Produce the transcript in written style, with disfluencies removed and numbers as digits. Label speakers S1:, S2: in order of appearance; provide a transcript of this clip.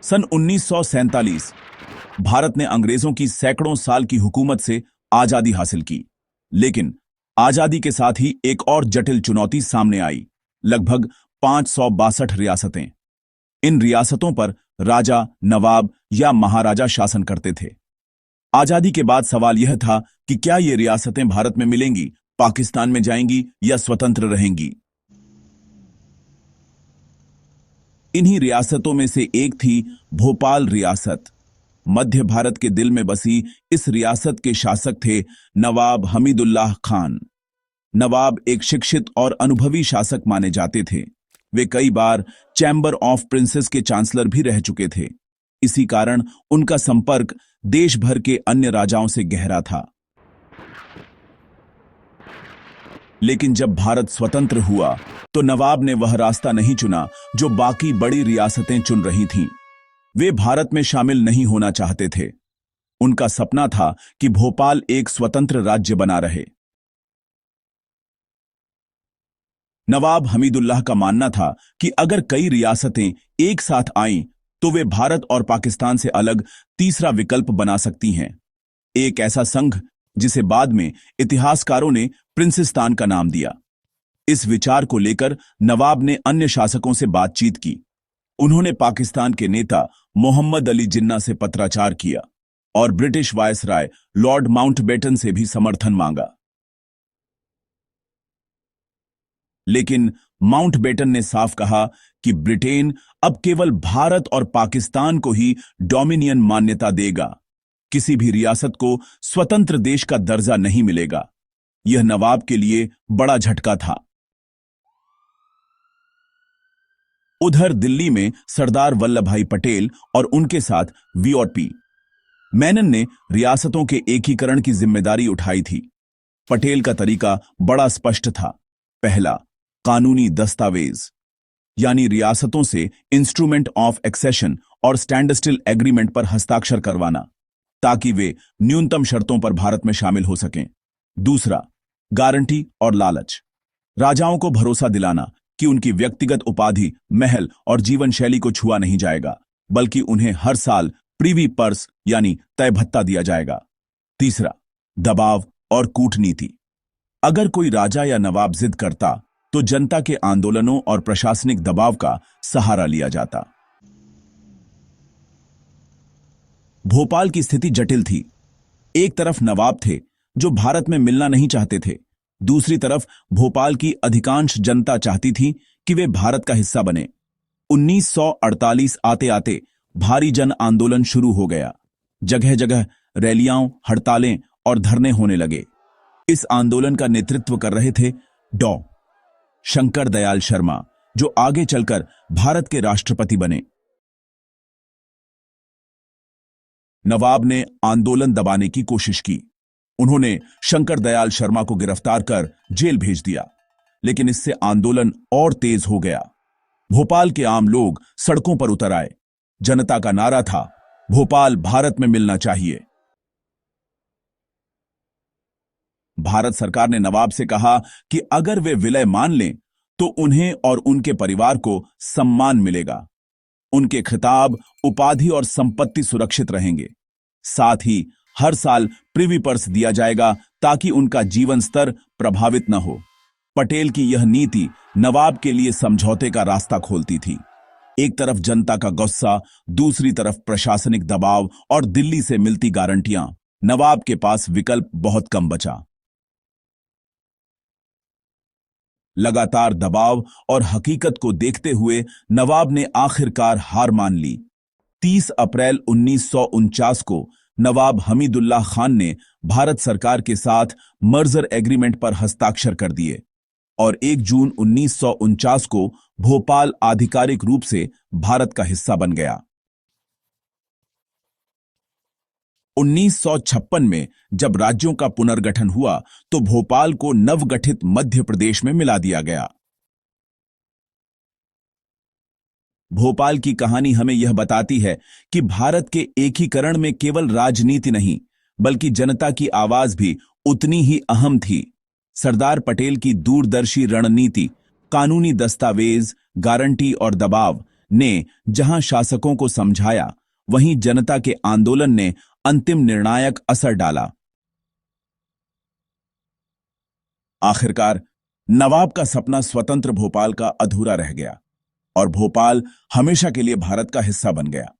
S1: सन 1947 भारत ने अंग्रेजों की सैकड़ों साल की हुकूमत से आजादी हासिल की। लेकिन आजादी के साथ ही एक और जटिल चुनौती सामने आई, लगभग 562 रियासतें। इन रियासतों पर राजा, नवाब या महाराजा शासन करते थे। आजादी के बाद सवाल यह था कि क्या ये रियासतें भारत में मिलेंगी, पाकिस्तान में जाएंगी या स्वतंत्र रहेंगी। इन्हीं रियासतों में से एक थी भोपाल रियासत। मध्य भारत के दिल में बसी इस रियासत के शासक थे नवाब हमीदुल्लाह खान। नवाब एक शिक्षित और अनुभवी शासक माने जाते थे। वे कई बार चैम्बर ऑफ प्रिंसेस के चांसलर भी रह चुके थे। इसी कारण उनका संपर्क देश भर के अन्य राजाओं से गहरा था। लेकिन जब भारत स्वतंत्र हुआ तो नवाब ने वह रास्ता नहीं चुना जो बाकी बड़ी रियासतें चुन रही थीं। वे भारत में शामिल नहीं होना चाहते थे। उनका सपना था कि भोपाल एक स्वतंत्र राज्य बना रहे। नवाब हमीदुल्लाह का मानना था कि अगर कई रियासतें एक साथ आईं तो वे भारत और पाकिस्तान से अलग तीसरा विकल्प बना सकती हैं, एक ऐसा संघ जिसे बाद में इतिहासकारों ने प्रिंसिस्तान का नाम दिया। इस विचार को लेकर नवाब ने अन्य शासकों से बातचीत की। उन्होंने पाकिस्तान के नेता मोहम्मद अली जिन्ना से पत्राचार किया और ब्रिटिश वायसराय लॉर्ड माउंटबेटन से भी समर्थन मांगा। लेकिन माउंटबेटन ने साफ कहा कि ब्रिटेन अब केवल भारत और पाकिस्तान को ही डोमिनियन मान्यता देगा, किसी भी रियासत को स्वतंत्र देश का दर्जा नहीं मिलेगा। यह नवाब के लिए बड़ा झटका था। उधर दिल्ली में सरदार वल्लभ भाई पटेल और उनके साथ वी.पी. मेनन ने रियासतों के एकीकरण की जिम्मेदारी उठाई थी। पटेल का तरीका बड़ा स्पष्ट था। पहला, कानूनी दस्तावेज, यानी रियासतों से इंस्ट्रूमेंट ऑफ एक्सेशन और स्टैंडस्टिल एग्रीमेंट पर हस्ताक्षर करवाना, ताकि वे न्यूनतम शर्तों पर भारत में शामिल हो सकें। दूसरा, गारंटी और लालच, राजाओं को भरोसा दिलाना कि उनकी व्यक्तिगत उपाधि, महल और जीवन शैली को छुआ नहीं जाएगा, बल्कि उन्हें हर साल प्रीवी पर्स यानी तय भत्ता दिया जाएगा। तीसरा, दबाव और कूटनीति, अगर कोई राजा या नवाब जिद करता तो जनता के आंदोलनों और प्रशासनिक दबाव का सहारा लिया जाता। भोपाल की स्थिति जटिल थी। एक तरफ नवाब थे जो भारत में मिलना नहीं चाहते थे, दूसरी तरफ भोपाल की अधिकांश जनता चाहती थी कि वे भारत का हिस्सा बने। 1948 आते आते भारी जन आंदोलन शुरू हो गया। जगह जगह रैलियां, हड़तालें और धरने होने लगे। इस आंदोलन का नेतृत्व कर रहे थे डॉ. शंकर दयाल शर्मा, जो आगे चलकर भारत के राष्ट्रपति बने। नवाब ने आंदोलन दबाने की कोशिश की। उन्होंने शंकर दयाल शर्मा को गिरफ्तार कर जेल भेज दिया, लेकिन इससे आंदोलन और तेज हो गया। भोपाल के आम लोग सड़कों पर उतर आए। जनता का नारा था, भोपाल भारत में मिलना चाहिए। भारत सरकार ने नवाब से कहा कि अगर वे विलय मान लें तो उन्हें और उनके परिवार को सम्मान मिलेगा, उनके खिताब, उपाधि और संपत्ति सुरक्षित रहेंगे। साथ ही हर साल प्रिवी पर्स दिया जाएगा ताकि उनका जीवन स्तर प्रभावित न हो। पटेल की यह नीति नवाब के लिए समझौते का रास्ता खोलती थी। एक तरफ जनता का गुस्सा, दूसरी तरफ प्रशासनिक दबाव और दिल्ली से मिलती गारंटियां। नवाब के पास विकल्प बहुत कम बचा। लगातार दबाव और हकीकत को देखते हुए नवाब ने आखिरकार हार मान ली। 30 अप्रैल 1949 को नवाब हमीदुल्लाह खान ने भारत सरकार के साथ मर्जर एग्रीमेंट पर हस्ताक्षर कर दिए और 1 जून 1949 को भोपाल आधिकारिक रूप से भारत का हिस्सा बन गया। 1956 में जब राज्यों का पुनर्गठन हुआ तो भोपाल को नवगठित मध्य प्रदेश में मिला दिया गया। भोपाल की कहानी हमें यह बताती है कि भारत के एकीकरण में केवल राजनीति नहीं, बल्कि जनता की आवाज भी उतनी ही अहम थी। सरदार पटेल की दूरदर्शी रणनीति, कानूनी दस्तावेज, गारंटी और दबाव ने जहां शासकों को समझाया, वहीं जनता के आंदोलन ने अंतिम निर्णायक असर डाला। आखिरकार नवाब का सपना स्वतंत्र भोपाल का अधूरा रह गया और भोपाल हमेशा के लिए भारत का हिस्सा बन गया।